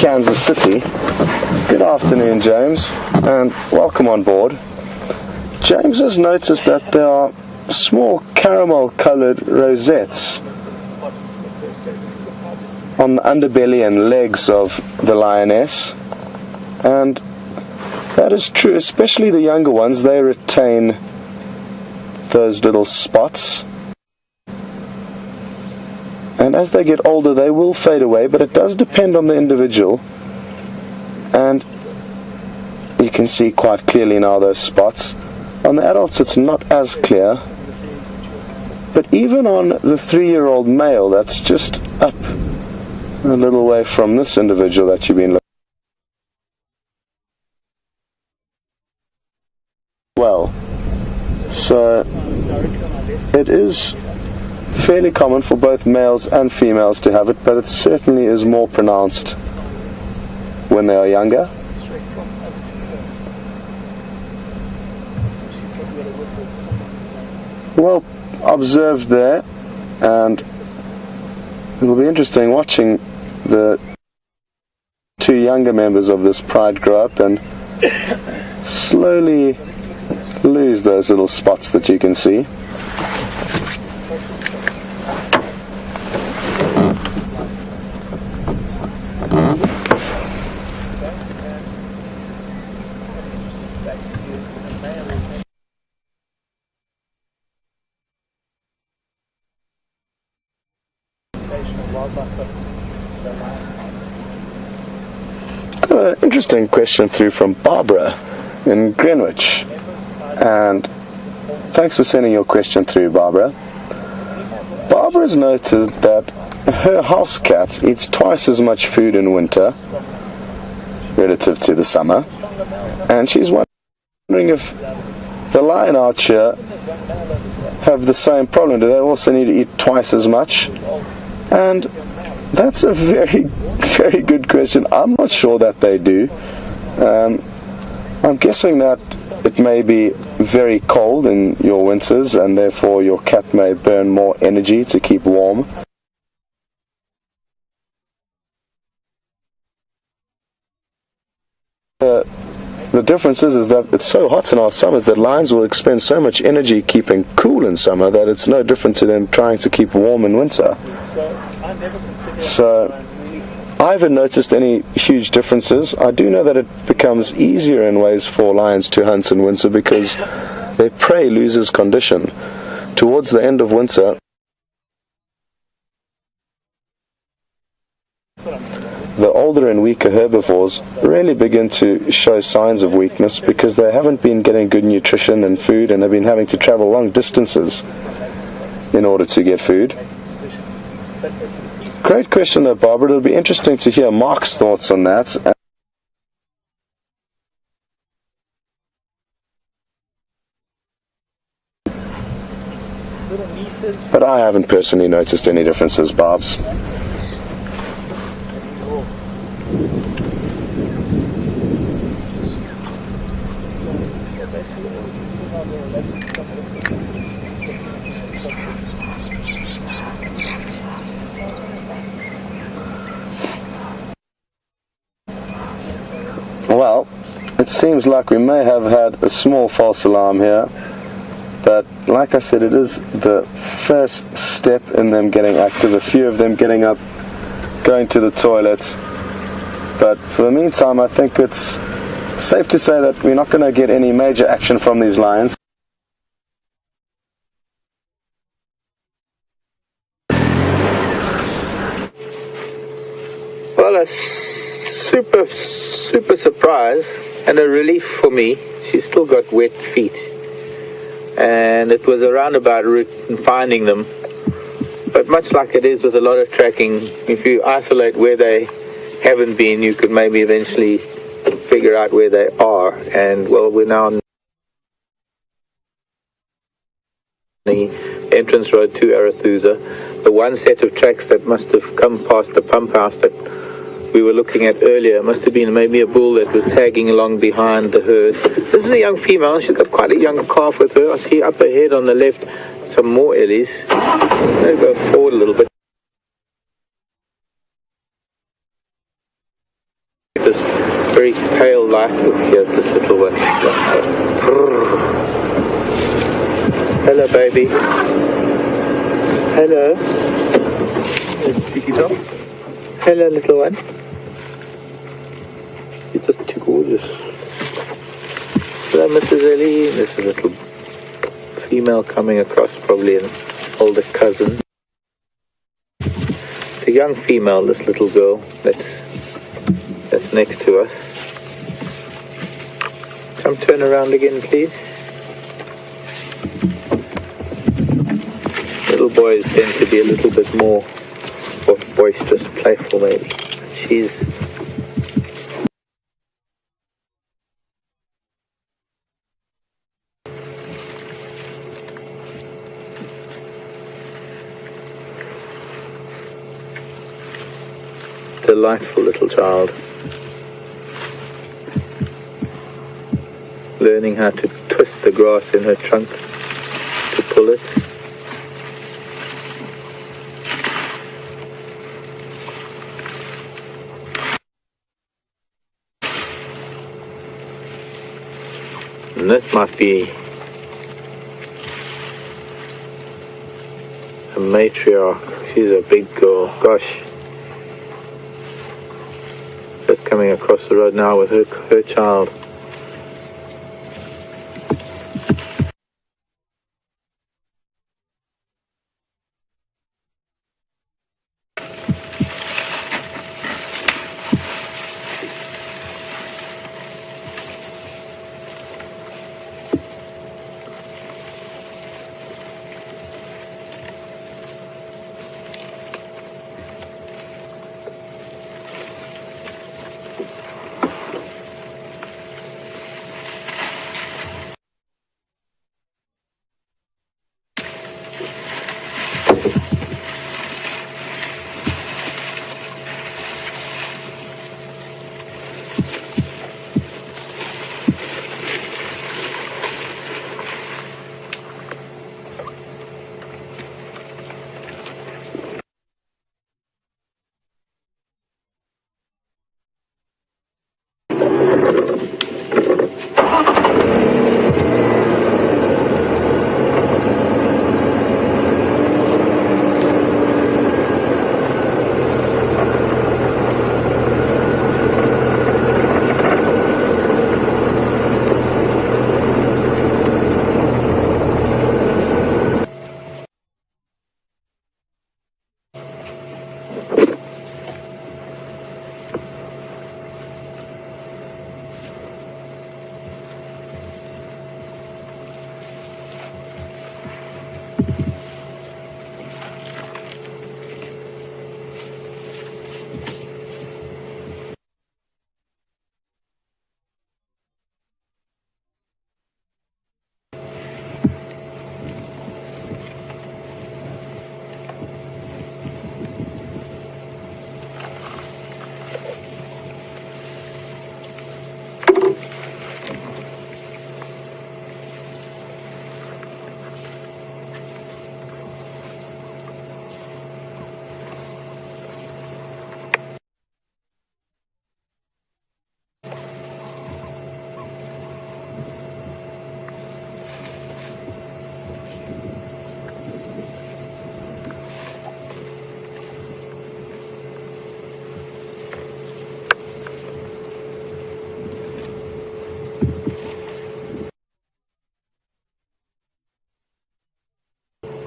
Kansas City. Good afternoon, James, and welcome on board. James has noticed that there are small caramel-colored rosettes on the underbelly and legs of the lioness, and that is true, especially the younger ones. They retain those little spots, and as they get older they will fade away, but it does depend on the individual. And you can see quite clearly now those spots. On the adults it's not as clear, but even on the 3-year-old male that's just up a little way from this individual that you've been looking at. Well, so it is fairly common for both males and females to have it, but it certainly is more pronounced when they are younger. Well observed there, and it will be interesting watching the 2 younger members of this pride grow up and slowly lose those little spots that you can see. Got an interesting question through from Barbara in Greenwich, and thanks for sending your question through, Barbara. Barbara's noted that her house cat eats twice as much food in winter relative to the summer, and she's wondering if the lion archer have the same problem. Do they also need to eat twice as much? And that's a very, very good question. I'm not sure that they do. I'm guessing that it may be very cold in your winters, and therefore your cat may burn more energy to keep warm. The difference is that it's so hot in our summers that lions will expend so much energy keeping cool in summer that it's no different to them trying to keep warm in winter. So I haven't noticed any huge differences. I do know that it becomes easier in ways for lions to hunt in winter because their prey loses condition. Towards the end of winter, the older and weaker herbivores really begin to show signs of weakness because they haven't been getting good nutrition and food, and they've been having to travel long distances in order to get food. Great question though, Barbara. It'll be interesting to hear Mark's thoughts on that. But I haven't personally noticed any differences, Barbs. Well, it seems like we may have had a small false alarm here, but like I said, it is the first step in them getting active, a few of them getting up, going to the toilet. But for the meantime, I think it's safe to say that we're not going to get any major action from these lions. Well, a super surprise and a relief for me. She's still got wet feet, and it was a roundabout route in finding them. But much like it is with a lot of tracking, if you isolate where they haven't been, you could maybe eventually figure out where they are. And well, we're now on the entrance road to Arathusa. The one set of tracks that must have come past the pump house that we were looking at earlier must have been maybe a bull that was tagging along behind the herd. This is a young female. She's got quite a young calf with her. I see up ahead on the left some more ellies. I'm going to go forward a little bit. very pale light. Oh, here's this little one. Hello, baby. Hello. Cheeky dog. Hello, little one. You're just too gorgeous. Hello, Mrs. Ellie. There's a little female coming across, probably an older cousin. It's a young female, this little girl that's next to us. Come turn around again, please. Little boys tend to be a little bit more boisterous, playful maybe. She's delightful little child. Learning how to twist the grass in her trunk to pull it. And this might be a matriarch. She's a big girl. Gosh. Just coming across the road now with her child.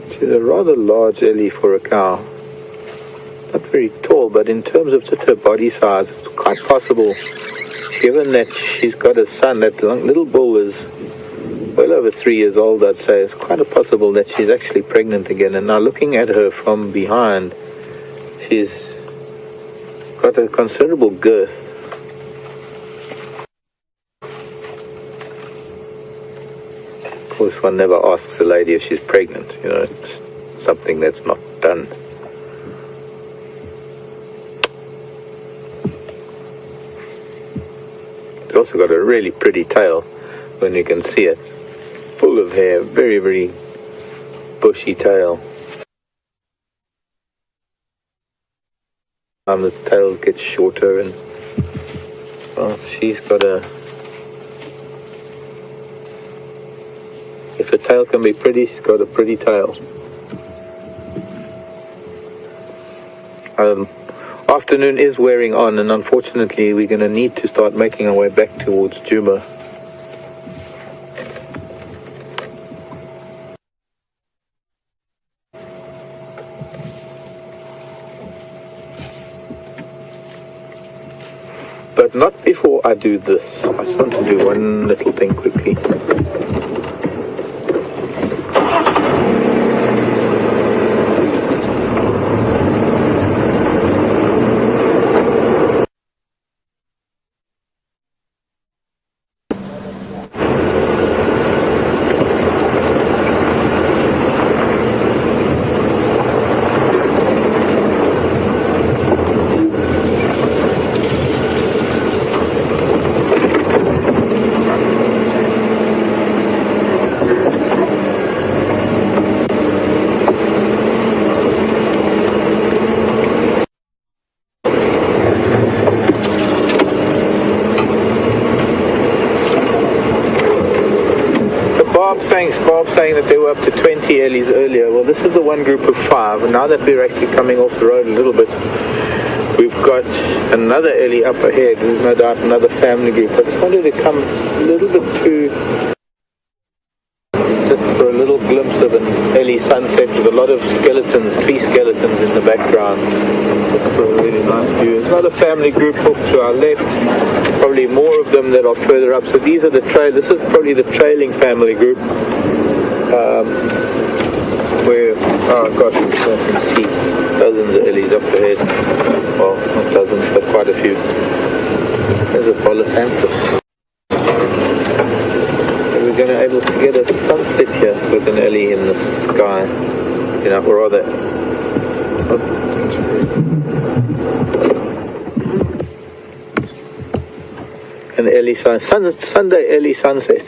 She's a rather large ellie for a cow. Not very tall, but in terms of just her body size, it's quite possible, given that she's got a son, that little bull is well over 3 years old, I'd say. It's quite possible that she's actually pregnant again. And now looking at her from behind, she's got a considerable girth. Of course, one never asks a lady if she's pregnant. You know, it's something that's not done. It's also got a really pretty tail when you can see it. Full of hair, very, very bushy tail. The tail gets shorter and Well, she's got a... If a tail can be pretty, she's got a pretty tail. Afternoon is wearing on, and unfortunately we're going to need to start making our way back towards Djuma. But not before I do this. I just want to do one little thing quickly. Bob saying that they were up to 20 ellies earlier. Well, this is the one group of 5, and now that we're actually coming off the road a little bit, we've got another ellie up ahead. There's no doubt another family group. I just wanted to come a little bit to, just for a little glimpse of an ellie sunset with a lot of skeletons, tree skeletons in the background. Just for a really nice view. There's another family group off to our left, probably more of them that are further up. So these are the this is probably the trailing family group. Where, oh gosh, you can see dozens of ellies up ahead. Well, not dozens, but quite a few. There's a Bolosanthus. And we're going to be able to get a sunset here with an ellie in the sky. You know, or rather, an ellie Sunday ellie sunset.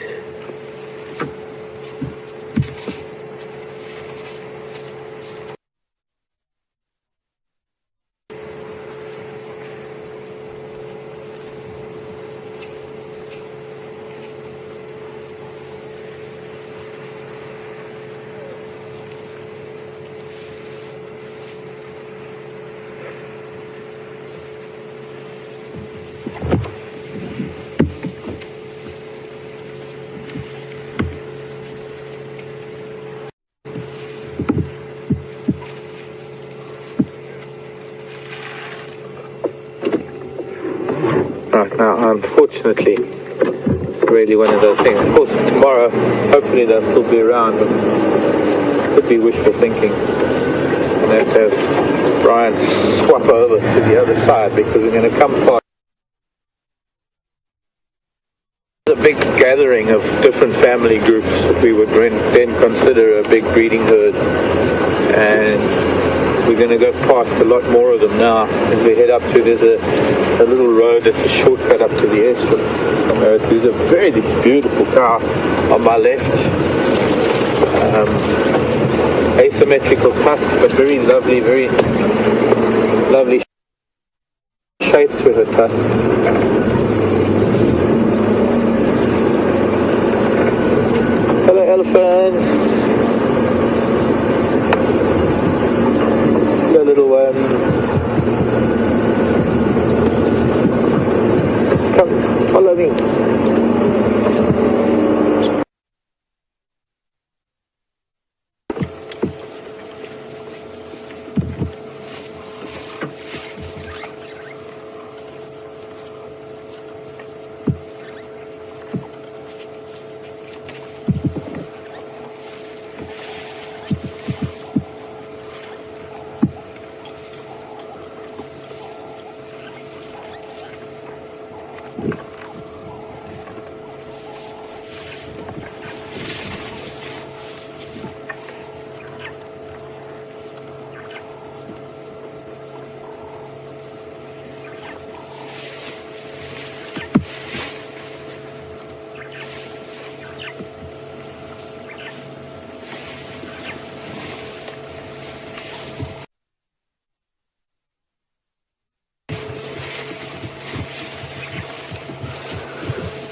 Right, now, unfortunately, it's really one of those things. Of course, tomorrow, hopefully they'll still be around, but it could be wishful thinking. And I have to have Brian swap over to the other side because we're going to come past a big gathering of different family groups. We would then consider a big breeding herd, and we're going to go past a lot more of them now as we head up to, there's a little road that's a shortcut up to the airstrip. There's a very beautiful cow on my left. Asymmetrical tusk, but very lovely shape to her tusk. Hello, elephants. A little come, follow me.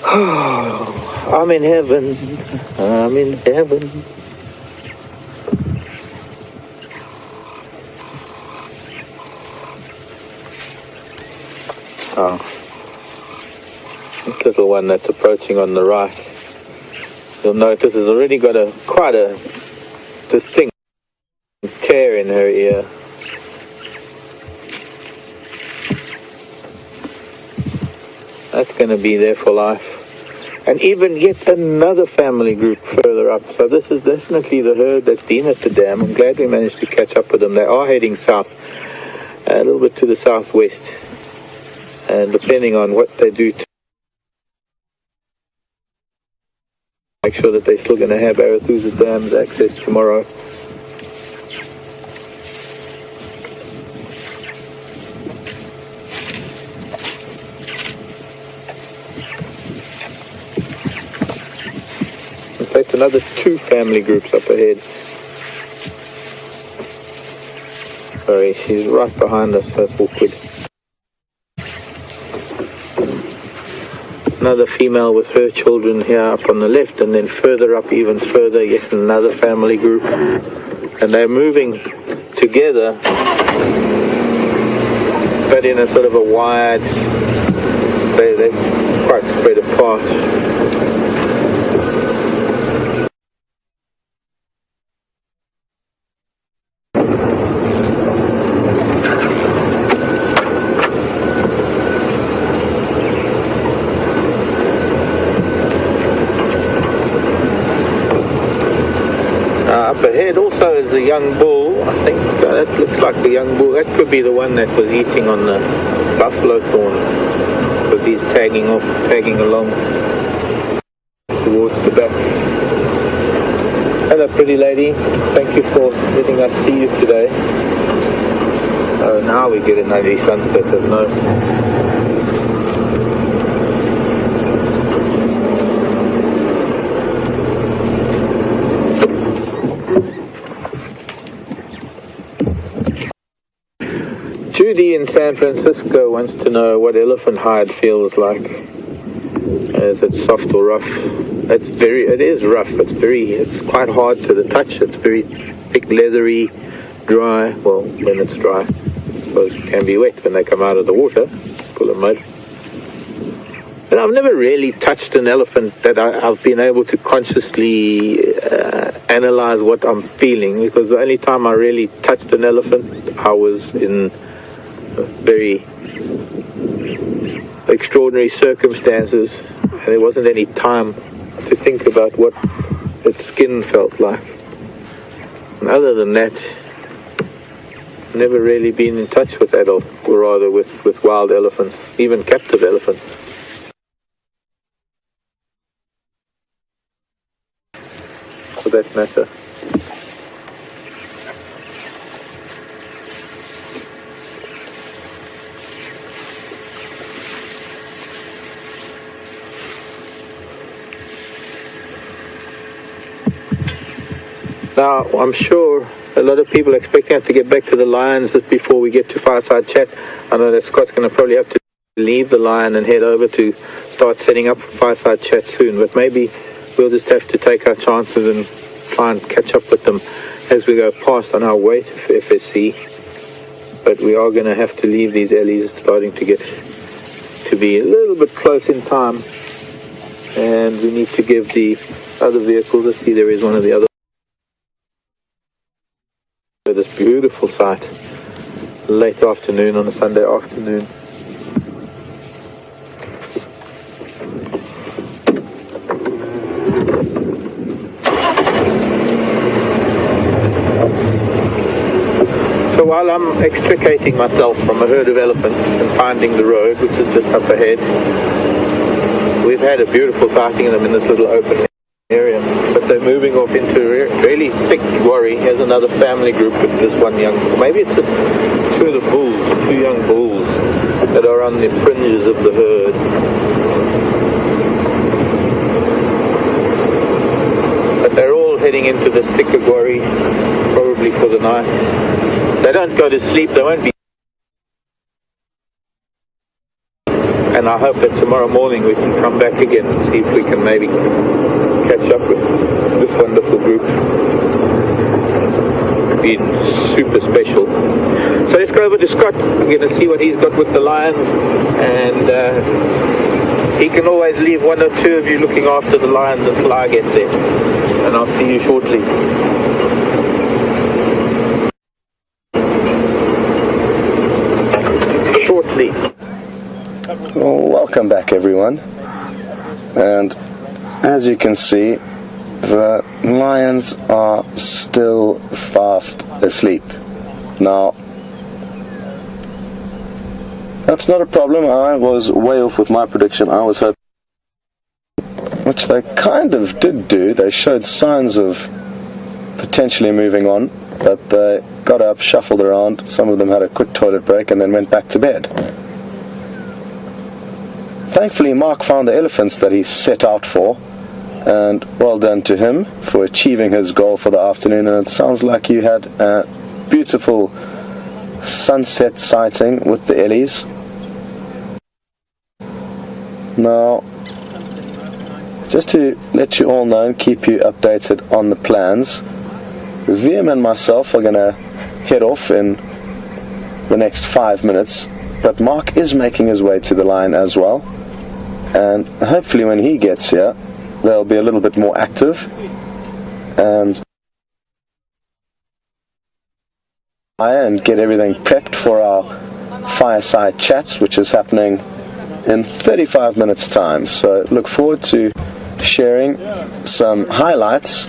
I'm in heaven. I'm in heaven. Oh, this little one that's approaching on the right, you'll notice has already got quite a distinct tear in her ear. That's going to be there for life. And even yet another family group further up. So this is definitely the herd that's been at the dam. I'm glad we managed to catch up with them. They are heading south, a little bit to the southwest. And depending on what they do to make sure that they're still going to have Arathusa Dam's access tomorrow. In fact, another 2 family groups up ahead. Sorry, she's right behind us, that's awkward. Another female with her children here up on the left, and then further up, even further, yet another family group. And they're moving together, but in a sort of a wide, they're quite spread apart. Up ahead also is a young bull. I think that looks like the young bull. That could be the one that was eating on the buffalo thorn, because he's tagging along towards the back. Hello, pretty lady. Thank you for letting us see you today. Oh, now we get an early sunset of no. Judy in San Francisco wants to know what elephant hide feels like. Is it soft or rough? It is rough. It's quite hard to the touch. It's very thick, leathery, dry. Well, when it's dry, I suppose it can be wet when they come out of the water, full of mud. But I've never really touched an elephant that I've been able to consciously analyze what I'm feeling, because the only time I really touched an elephant, I was in very extraordinary circumstances, and there wasn't any time to think about what its skin felt like. And other than that, I've never really been in touch with adult, or rather with wild elephants, even captive elephants. For that matter. Now, I'm sure a lot of people are expecting us to get back to the lions just before we get to Fireside Chat. I know that Scott's going to probably have to leave the lion and head over to start setting up Fireside Chat soon, but maybe we'll just have to take our chances and try and catch up with them as we go past on our way to FSC. But we are going to have to leave these alleys. It's starting to get to be a little bit close in time, and we need to give the other vehicles, let's see, there is one of the other. This beautiful sight, late afternoon on a Sunday afternoon. So while I'm extricating myself from a herd of elephants and finding the road, which is just up ahead, we've had a beautiful sighting of them in this little open area, but they're moving off into really thick worry. Here's another family group with this one young, maybe it's just two young bulls that are on the fringes of the herd. But they're all heading into this thicker worry, probably for the night. They don't go to sleep, they won't be And I hope that tomorrow morning we can come back again and see if we can maybe catch up with this wonderful group. Been super special. So let's go over to Scott. We're going to see what he's got with the lions, and he can always leave one or two of you looking after the lions until I get there, and I'll see you shortly. Well, welcome back everyone, and as you can see, the lions are still fast asleep. Now, that's not a problem. I was way off with my prediction. I was hoping, which they kind of did do. They showed signs of potentially moving on, but they got up, shuffled around. Some of them had a quick toilet break and then went back to bed. Thankfully, Mark found the elephants that he set out for, and well done to him for achieving his goal for the afternoon. And it sounds like you had a beautiful sunset sighting with the Ellies. Now, just to let you all know and keep you updated on the plans, VM and myself are going to head off in the next 5 minutes, but Mark is making his way to the lion as well, and hopefully when he gets here they'll be a little bit more active, and get everything prepped for our fireside chats, which is happening in 35 minutes time. So look forward to sharing some highlights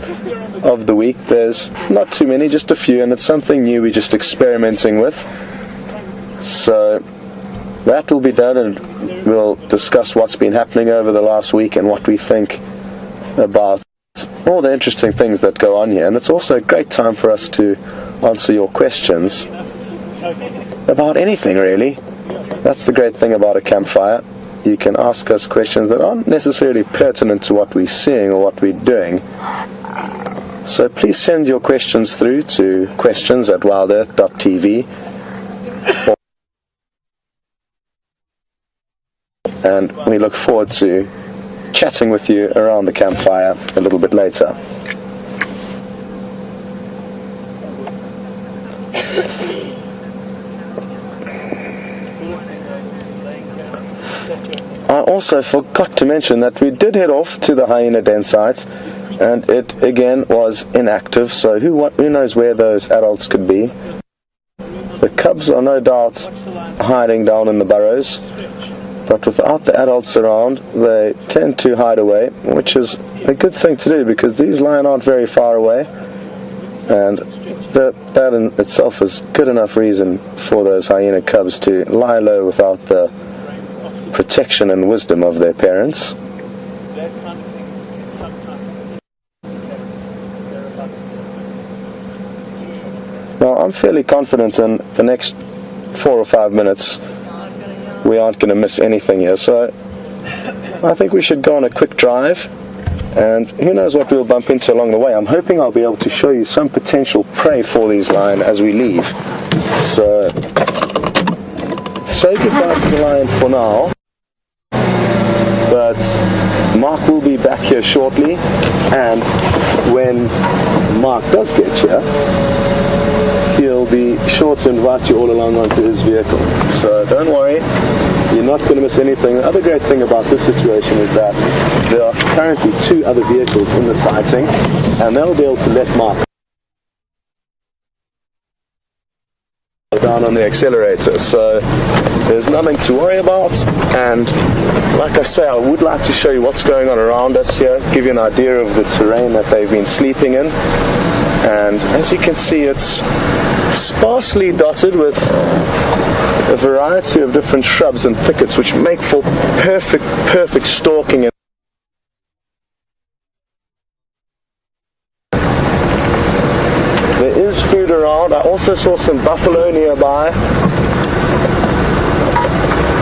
of the week. There's not too many, just a few, and it's something new we're just experimenting with. So that will be done, and we'll discuss what's been happening over the last week and what we think about all the interesting things that go on here. And it's also a great time for us to answer your questions about anything, really. That's the great thing about a campfire. You can ask us questions that aren't necessarily pertinent to what we're seeing or what we're doing. So please send your questions through to questions@WildEarthTV, and we look forward to chatting with you around the campfire a little bit later. I also forgot to mention that we did head off to the hyena den site, and it again was inactive, so who knows where those adults could be. The cubs are no doubt hiding down in the burrows, but without the adults around they tend to hide away, which is a good thing to do because these lions aren't very far away, and that in itself is good enough reason for those hyena cubs to lie low without the protection and wisdom of their parents. Now, I'm fairly confident in the next 4 or 5 minutes we aren't going to miss anything here, so I think we should go on a quick drive, and who knows what we'll bump into along the way. I'm hoping I'll be able to show you some potential prey for these lions as we leave. So say goodbye to the lion for now, but Mark will be back here shortly, and when Mark does get here, he'll be sure to invite you all along onto his vehicle. So don't worry, you're not going to miss anything. The other great thing about this situation is that there are currently 2 other vehicles in the sighting, and they'll be able to let Mark down on the accelerator, so there's nothing to worry about. And like I say, I would like to show you what's going on around us here, give you an idea of the terrain that they've been sleeping in. And as you can see, it's sparsely dotted with a variety of different shrubs and thickets, which make for perfect stalking. There is food around. I also saw some buffalo nearby.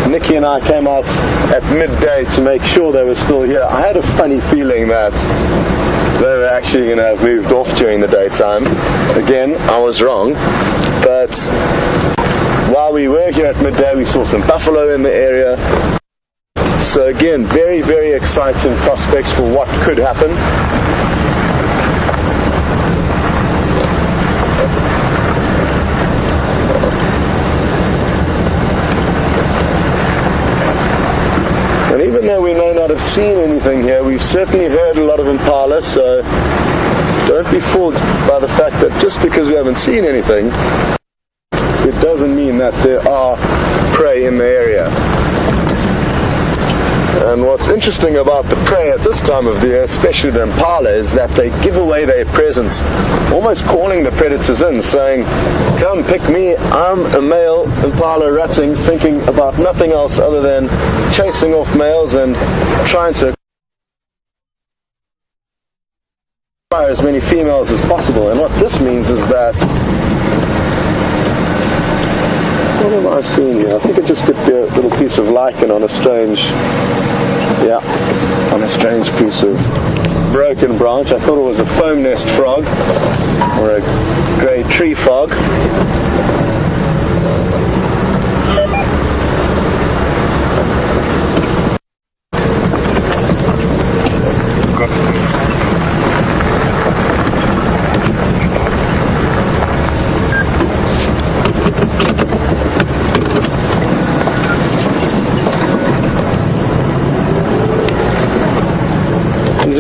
Nikki and I came out at midday to make sure they were still here. I had a funny feeling that they were actually going to have moved off during the daytime. Again, I was wrong, but while we were here at midday, we saw some buffalo in the area. So again, very, very exciting prospects for what could happen. And even though we may not have seen anything here, we've certainly heard a lot of impala, so don't be fooled by the fact that just because we haven't seen anything, it doesn't mean that there are prey in the area. And what's interesting about the prey at this time of the year, especially the impala, is that they give away their presence, almost calling the predators in, saying, come pick me, I'm a male impala ratting, thinking about nothing else other than chasing off males and trying to acquire as many females as possible. And what this means is that, what am I seeing here? I think it just could be a little piece of lichen on a strange, on a strange piece of broken branch. I thought it was a foam nest frog or a grey tree frog.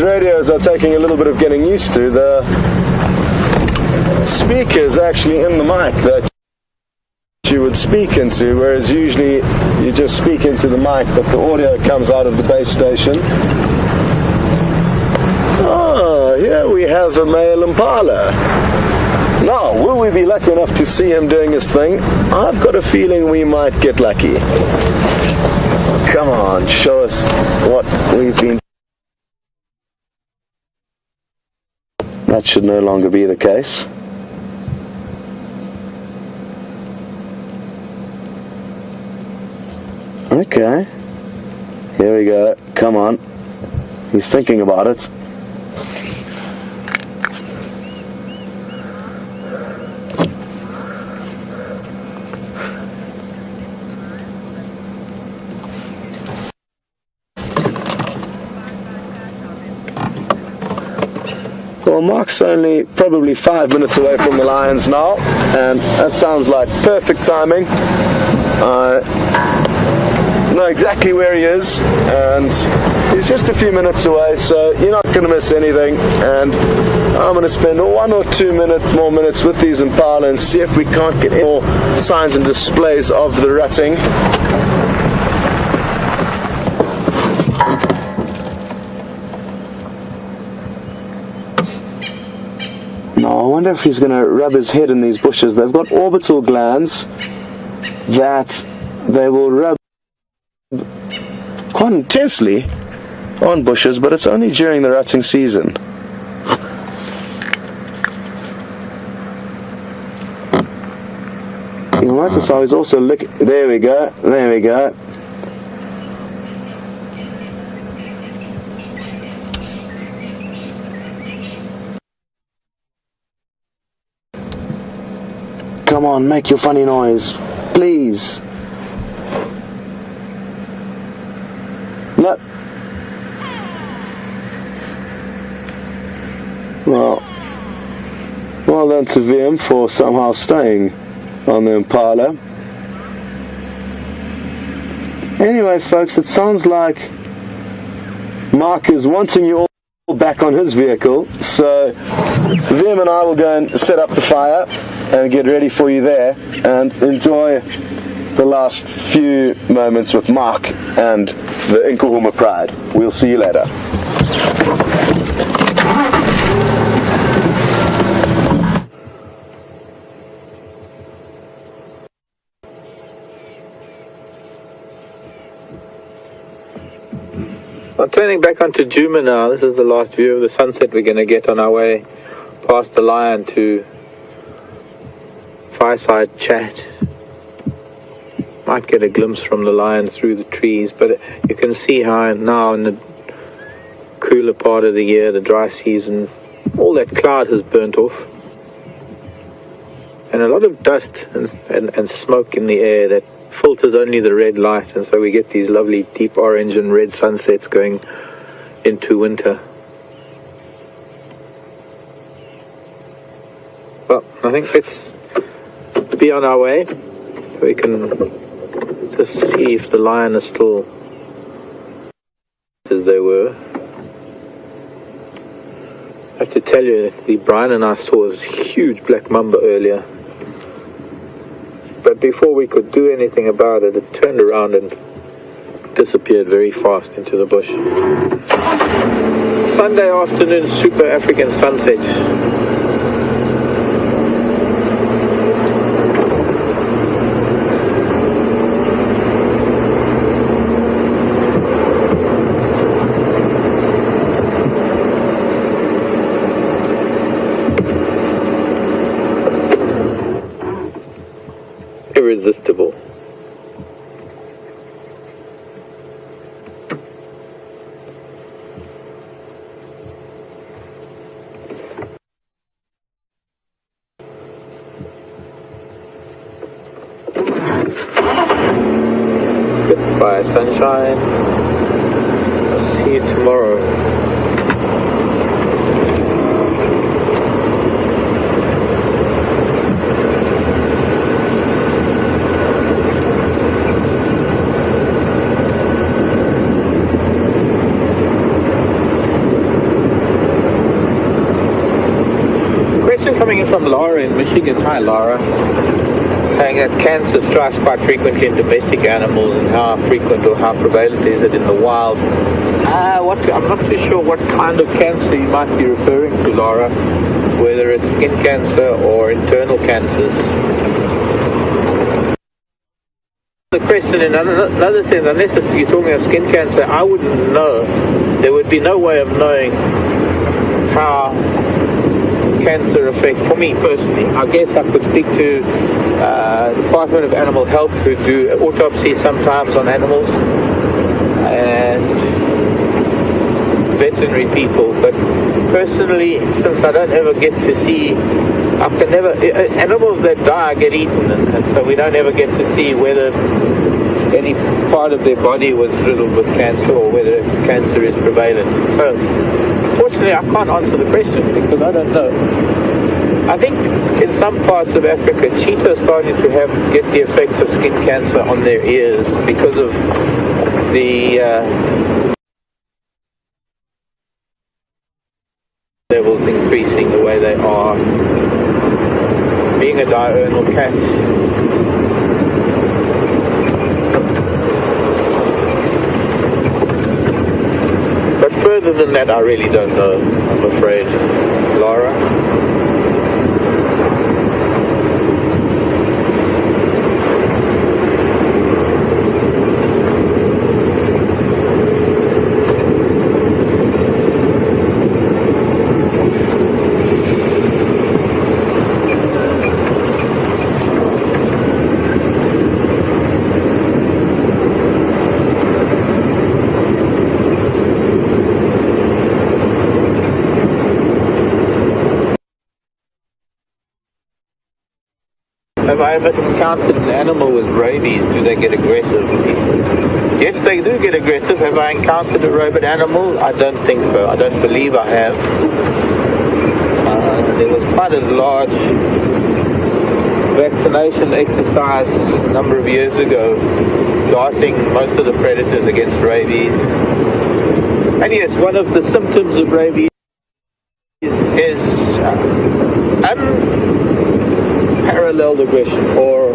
Radios are taking a little bit of getting used to. The speakers actually in the mic that you would speak into, whereas usually you just speak into the mic, but the audio comes out of the base station. Oh, here we have a male impala. Now, will we be lucky enough to see him doing his thing? I've got a feeling we might get lucky. Come on, show us what we've been. That should no longer be the case. Okay. Here we go. Come on. He's thinking about it. Well, Mark's only probably 5 minutes away from the lions now, and that sounds like perfect timing. I know exactly where he is, and he's just a few minutes away, so you're not going to miss anything. And I'm going to spend 1 or 2 more minutes with these impala and see if we can't get any more signs and displays of the rutting. Now, I wonder if he's going to rub his head in these bushes. They've got orbital glands that they will rub quite intensely on bushes, but it's only during the rutting season. You'll notice how he's also looking. There we go, there we go. Come on, make your funny noise, please. No. Well done to VM for somehow staying on the impala. Anyway, folks, it sounds like Mark is wanting you all back on his vehicle, so VM and I will go and set up the fire and get ready for you there and enjoy the last few moments with Mark and the Nkuhuma Pride. We'll see you later. I'm turning back onto Djuma now. This is the last view of the sunset we're going to get on our way past the lion to fireside chat. Might get a glimpse from the lion through the trees, but you can see how now in the cooler part of the year, the dry season, all that cloud has burnt off, and a lot of dust and smoke in the air that filters only the red light, and so we get these lovely deep orange and red sunsets going into winter. Well, I think let's be on our way. We can just see if the lion is still as they were. I have to tell you that Brian and I saw this huge black mamba earlier. But before we could do anything about it, it turned around and disappeared very fast into the bush. Sunday afternoon, super African sunset. Irresistible. Goodbye, sunshine. I'll see you tomorrow. Coming in from Laura in Michigan. Hi, Laura. Saying that cancer strikes quite frequently in domestic animals, and how frequent or how prevalent is it in the wild? I'm not too sure what kind of cancer you might be referring to, Laura, whether it's skin cancer or internal cancers. The question in another sense, unless you're talking of skin cancer, I wouldn't know. There would be no way of knowing how cancer affects, for me personally. I guess I could speak to Department of Animal Health, who do autopsies sometimes on animals, and veterinary people. But personally, since I don't ever get to see, I can never, animals that die get eaten, and so we don't ever get to see whether any part of their body was riddled with cancer or whether cancer is prevalent. So unfortunately, I can't answer the question because I don't know. I think in some parts of Africa, cheetah are starting to get the effects of skin cancer on their ears because of the levels increasing the way they are. Being a diurnal cat, further than that, I really don't know, I'm afraid. Laura? Have I ever encountered an animal with rabies? Do they get aggressive? Yes, they do get aggressive. Have I encountered a rabid animal? I don't think so. I don't believe I have. There was quite a large vaccination exercise a number of years ago, darting most of the predators against rabies. And yes, one of the symptoms of rabies is unparalleled aggression or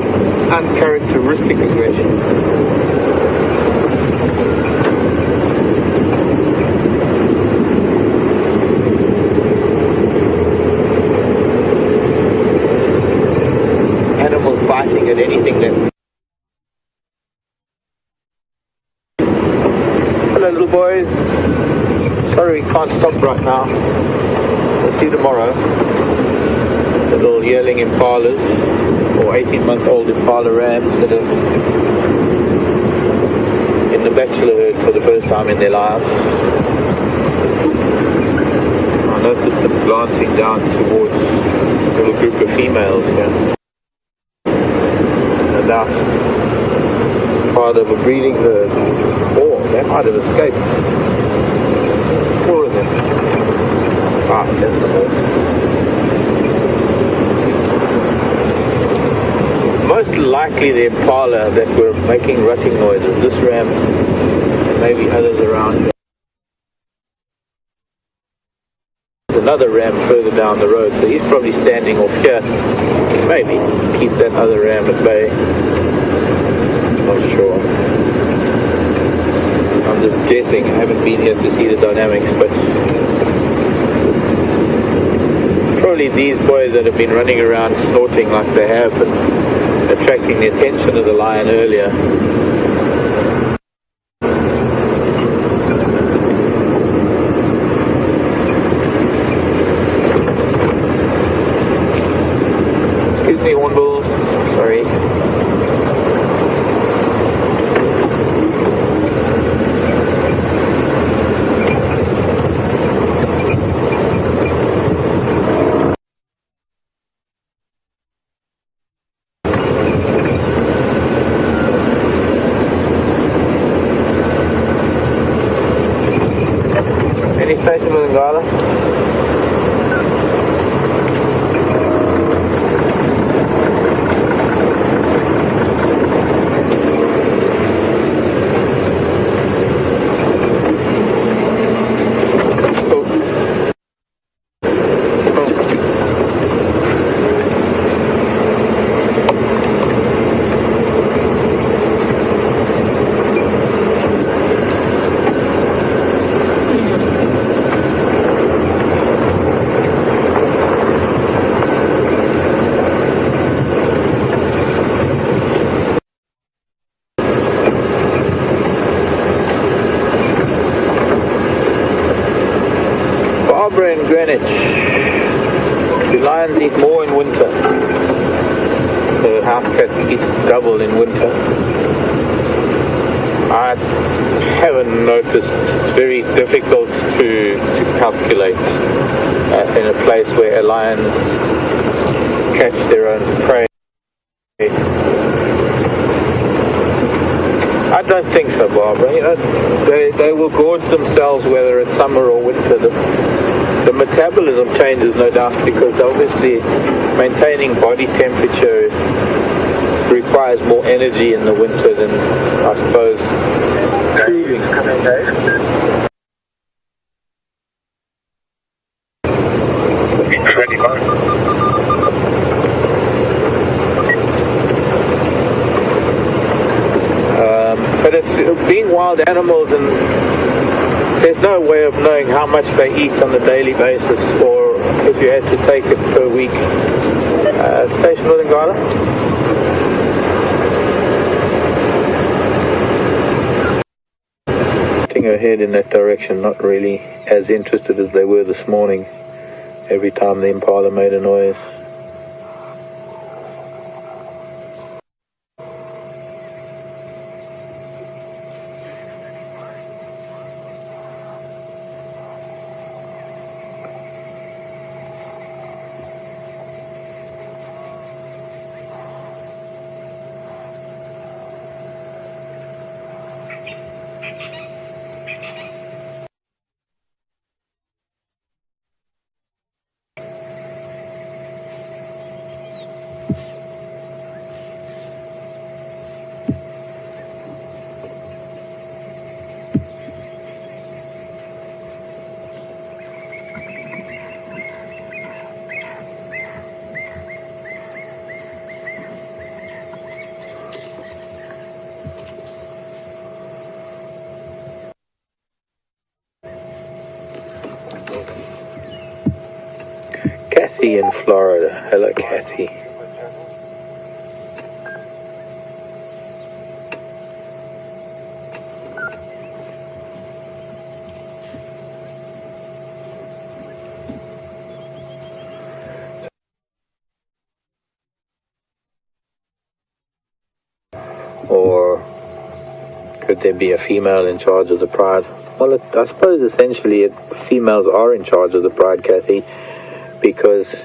uncharacteristic aggression. Animals biting at anything that... Hello little boys. Sorry we can't stop right now. We'll see you tomorrow. Little yearling impalas or 18-month-old impala rams that are in the bachelor herd for the first time in their lives. I noticed them glancing down towards a little group of females here. No doubt part of a breeding herd. Oh, that might have escaped. 4 of them. Ah, that's the more. Most likely the impala that were making rutting noises. This ram, and maybe others around here. There's another ram further down the road, so he's probably standing off here. Maybe keep that other ram at bay. Not sure. I'm just guessing. I haven't been here to see the dynamics, but probably these boys that have been running around snorting like they have and attracting the attention of the lion earlier. Excuse me, hornbills. Sorry. Any station with Ngala? In Greenwich, the lions eat more in winter. The house cat eats double in winter. I haven't noticed. It's very difficult to calculate in a place where lions catch their own prey. I don't think so, Barbara. You know, they will gorge themselves whether it's summer or winter. The metabolism changes, no doubt, because obviously maintaining body temperature requires more energy in the winter than, I suppose, cooling. But it's being wild animals, and there's no way of knowing how much they eat on a daily basis, or if you had to take it per week. Station with Ngala? Putting her head in that direction, not really as interested as they were this morning, every time the impala made a noise. Kathy in Florida. Hello, Kathy. Or could there be a female in charge of the pride? Well, I suppose essentially females are in charge of the pride, Kathy, because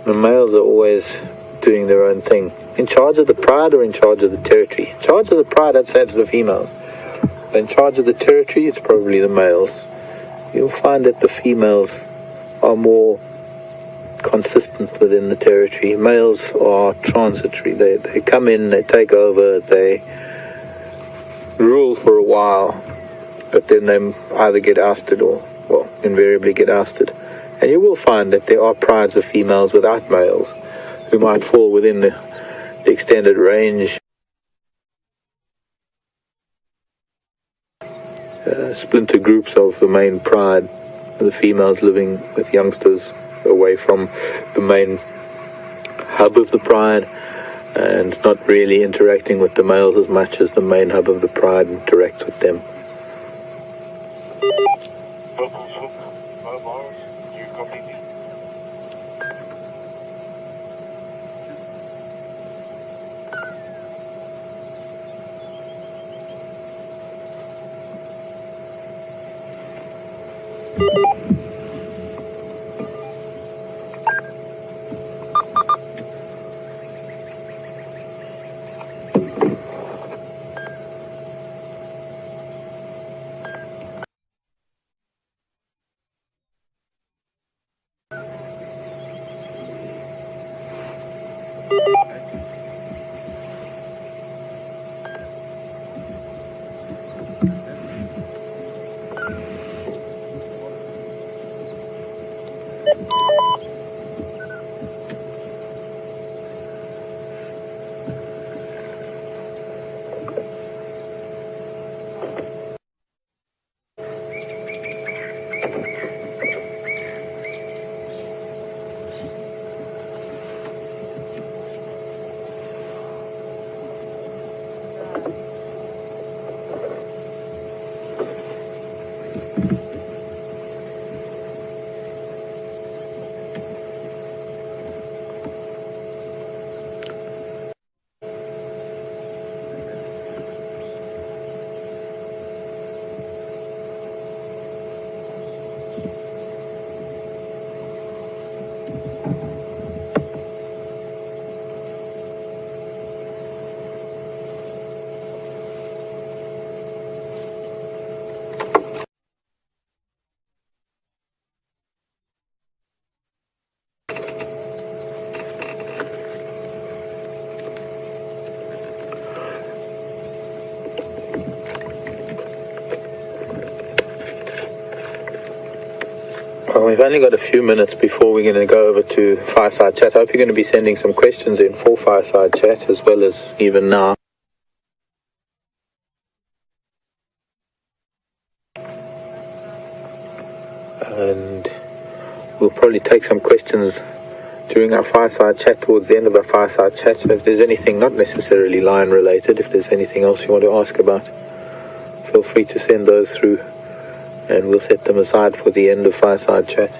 the males are always doing their own thing. in charge of the pride or in charge of the territory? In charge of the pride, I'd say it's the females. In charge of the territory, it's probably the males. You'll find that the females are more consistent within the territory. Males are transitory. They come in, they take over, they rule for a while, but then they either get ousted or, well, invariably get ousted. And you will find that there are prides of females without males who might fall within the extended range. Splinter groups of the main pride, the females living with youngsters away from the main hub of the pride and not really interacting with the males as much as the main hub of the pride interacts with them. Well, we've only got a few minutes before we're going to go over to Fireside Chat. I hope you're going to be sending some questions in for Fireside Chat as well as even now. And we'll probably take some questions during our Fireside Chat, towards the end of our Fireside Chat. So if there's anything not necessarily lion related, if there's anything else you want to ask about, feel free to send those through, and we'll set them aside for the end of Fireside Chat.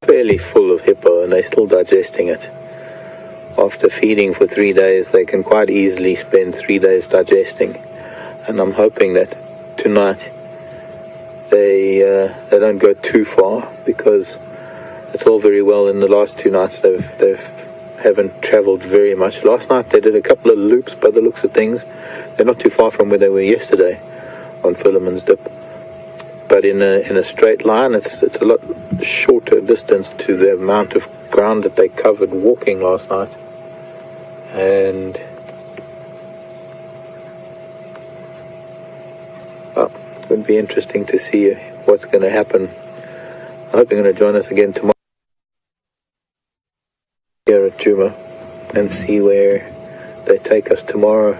Fairly full of hippo, and they're still digesting it. After feeding for 3 days, they can quite easily spend 3 days digesting, and I'm hoping that tonight they don't go too far, because it's all very well in the last 2 nights they haven't traveled very much. Last night they did a couple of loops by the looks of things. They're not too far from where they were yesterday on Philemon's Dip. But in a straight line, it's a lot shorter distance to the amount of ground that they covered walking last night. And it would be interesting to see what's going to happen. I hope they're going to join us again tomorrow here at Djuma and see where they take us tomorrow.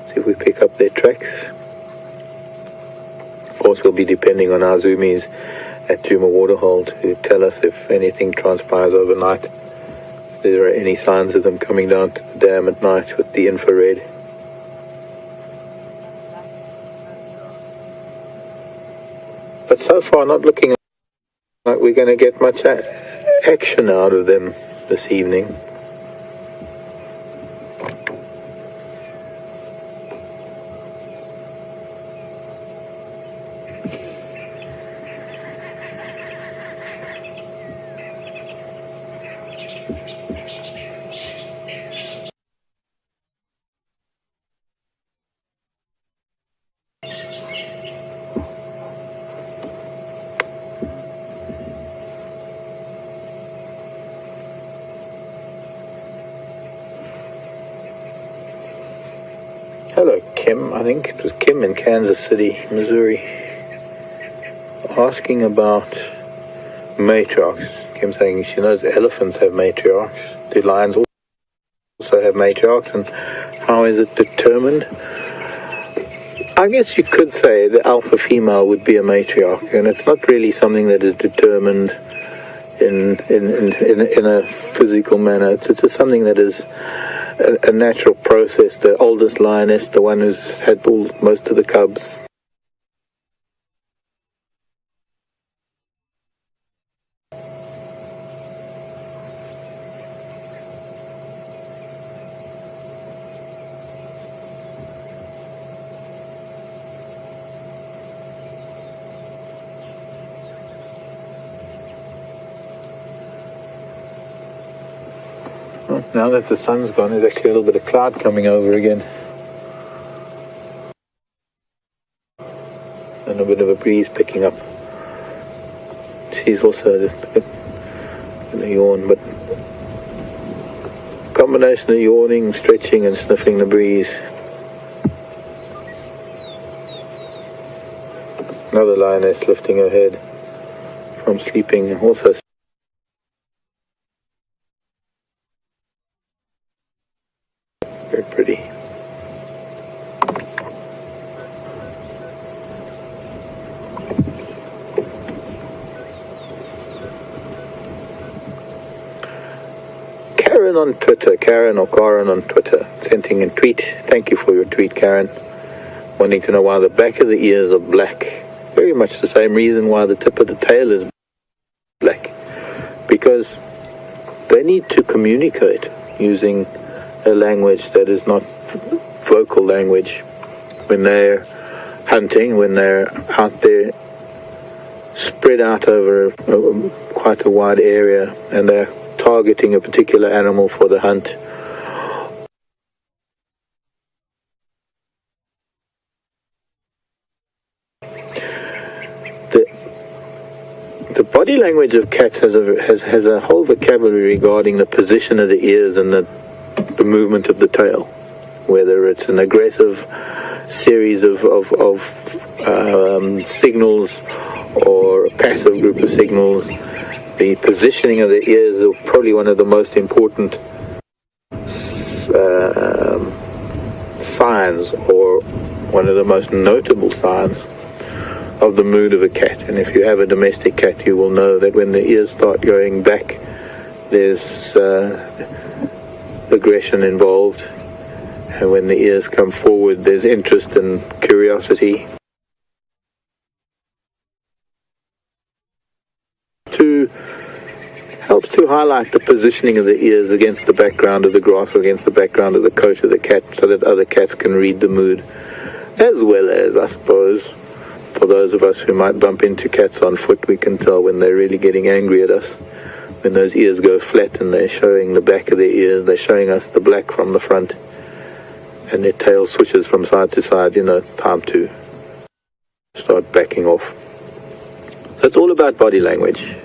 See if we pick up their tracks. Of course, we'll be depending on our zoomies at Djuma Waterhold to tell us if anything transpires overnight there are any signs of them coming down to the dam at night with the infrared. But so far not looking like we're going to get much action out of them this evening. Hello, Kim. I think it was Kim in Kansas City, Missouri, asking about matriarchs. Kim saying she knows elephants have matriarchs. Do lions also have matriarchs, and how is it determined? I guess you could say the alpha female would be a matriarch, and it's not really something that is determined in a physical manner. It's just something that is a natural process. The oldest lioness, the one who's had most of the cubs. Now that the sun's gone, there's actually a little bit of cloud coming over again. And a bit of a breeze picking up. She's also just a yawn, but combination of yawning, stretching and sniffing the breeze. Another lioness lifting her head from sleeping, also very pretty. Karen on Twitter, Karen or Karen on Twitter, sending a tweet. Thank you for your tweet, Karen. Wanting to know why the back of the ears are black. Very much the same reason why the tip of the tail is black. Because they need to communicate using a language that is not vocal language. When they're hunting, when they're out there spread out over quite a wide area and they're targeting a particular animal for the hunt, the body language of cats has a whole vocabulary regarding the position of the ears and the movement of the tail, whether it's an aggressive series of signals or a passive group of signals. The positioning of the ears is probably one of the most important signs, or one of the most notable signs of the mood of a cat. And if you have a domestic cat, you will know that when the ears start going back, there's aggression involved, and when the ears come forward, there's interest and curiosity. Helps to highlight the positioning of the ears against the background of the grass or against the background of the coat of the cat, so that other cats can read the mood, as well as, I suppose, for those of us who might bump into cats on foot, we can tell when they're really getting angry at us. When those ears go flat and they're showing the back of their ears, they're showing us the black from the front, and their tail switches from side to side, you know, it's time to start backing off. So it's all about body language.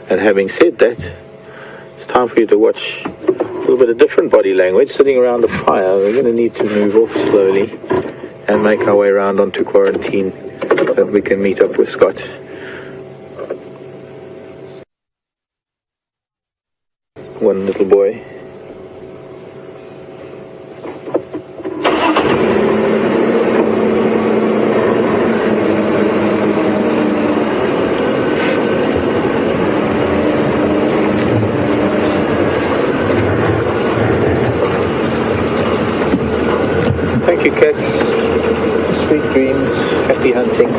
And having said that, it's time for you to watch a little bit of different body language. Sitting around a fire, we're going to need to move off slowly and make our way around onto quarantine so that we can meet up with Scott. One little boy. dreams, happy hunting.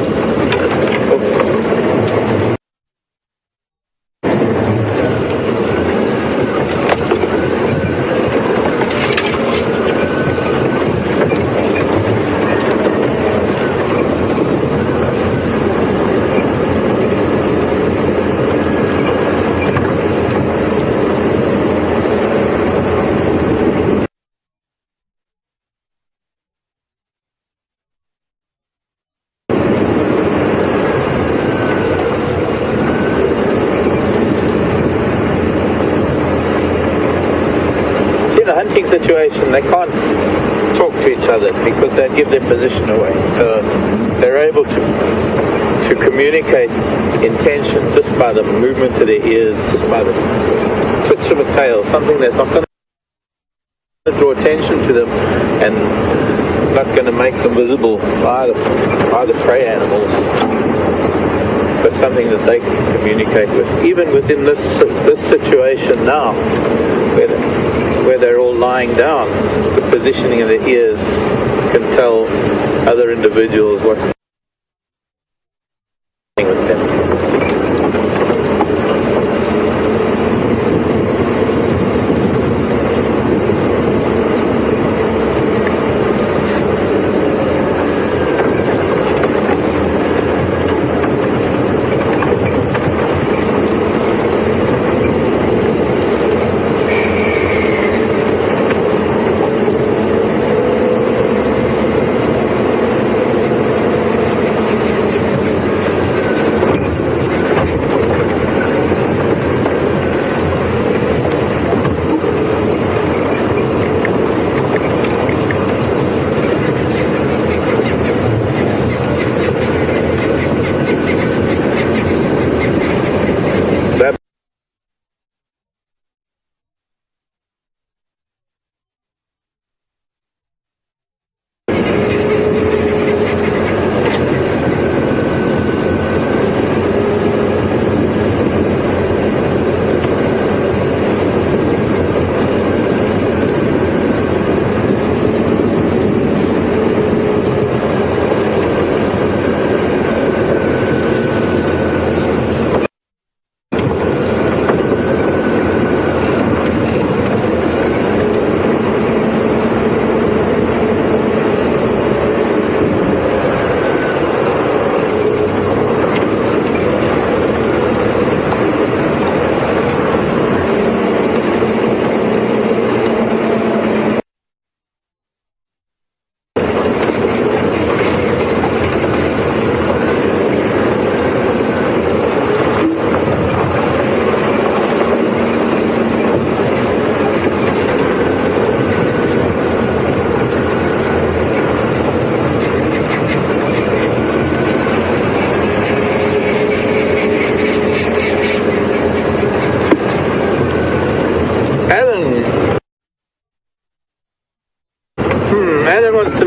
Hunting situation, they can't talk to each other because they give their position away. So they're able to communicate intention just by the movement of their ears, just by the twitch of a tail, something that's not going to draw attention to them and not going to make them visible by the prey animals, but something that they can communicate with. Even within this situation now, where they're all lying down, the positioning of the ears can tell other individuals what's happening with them.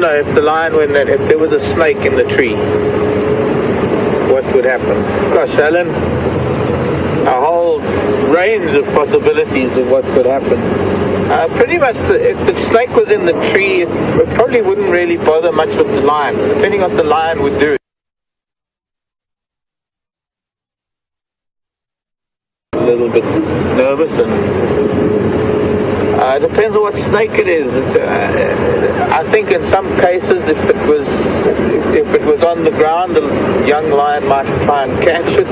If the lion if there was a snake in the tree, what would happen? Gosh, Alan, a whole range of possibilities of what could happen. Pretty much, if the snake was in the tree, it probably wouldn't really bother much with the lion, depending on what the lion would do. A little bit nervous and it depends on what snake it is. I think in some cases, if it was on the ground, the young lion might try and catch it.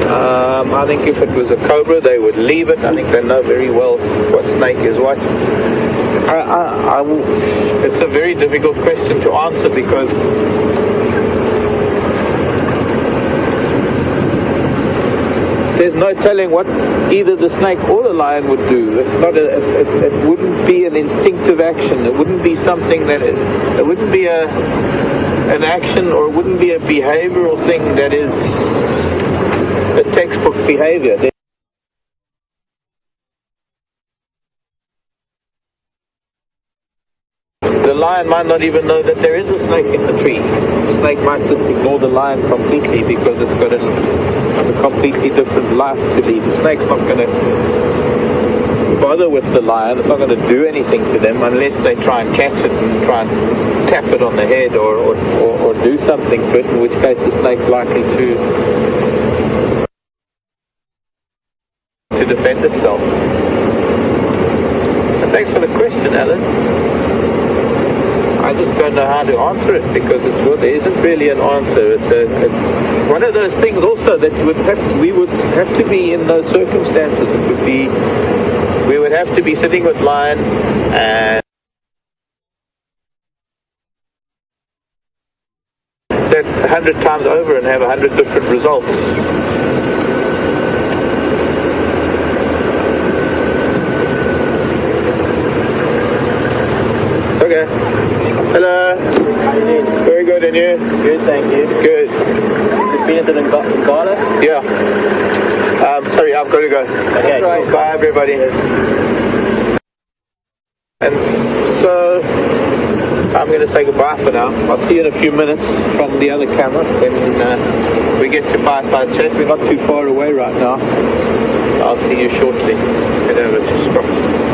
I think if it was a cobra, they would leave it. I think they know very well what snake is what. It's a very difficult question to answer because there's no telling what either the snake or the lion would do. It's not it wouldn't be an instinctive action. It wouldn't be something that it wouldn't be an action, or it wouldn't be a behavioral thing that is a textbook behavior. The lion might not even know that there is a snake in the tree. The snake might just ignore the lion completely because it's got a completely different life to lead. The snake's not going to bother with the lion. It's not going to do anything to them unless they try and catch it and try and tap it on the head or do something to it, in which case the snake's likely to defend itself. And thanks for the question, Alan. I just don't know how to answer it because there isn't really an answer. It's one of those things also that we would have to be in those circumstances. We would have to be sitting with lion and that 100 times over and have 100 different results. Okay. Hello. How you doing? Very good, and you? Good, thank you. Good. Just been into Ngala? Yeah. Sorry, I've got to go. Okay. That's right. Cool. Bye, everybody. And so I'm going to say goodbye for now. I'll see you in a few minutes from the other camera when we get to Fireside Chat. We're not too far away right now. I'll see you shortly. Head over to Scott.